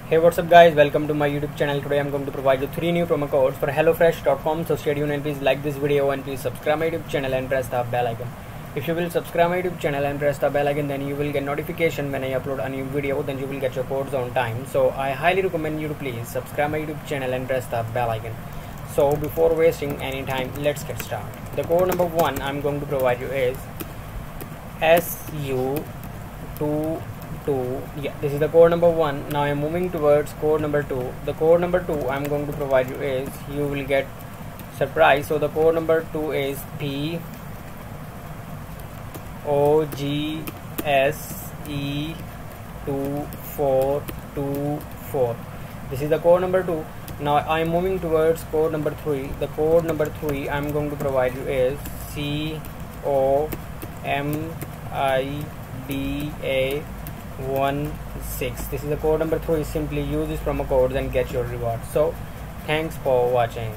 Hey, what's up guys, welcome to my YouTube channel. Today I'm going to provide you 3 new promo codes for HelloFresh.com. So stay tuned and please like this video and please subscribe my YouTube channel and press the bell icon. If you will subscribe my YouTube channel and press the bell icon, then you will get notification when I upload a new video, then you will get your codes on time. So I highly recommend you to please subscribe my YouTube channel and press the bell icon. So before wasting any time, let's get started. The code number 1 I'm going to provide you is SU22. Yeah, this is the code number 1. Now I'm moving towards code number 2. The code number 2 I'm going to provide you is, you will get surprise. So the code number 2 is POGSE2424. This is the code number 2. Now I'm moving towards code number 3. The code number 3 I'm going to provide you is COMIDA16. This is the code number 3. Simply use this promo code and get your reward. So thanks for watching.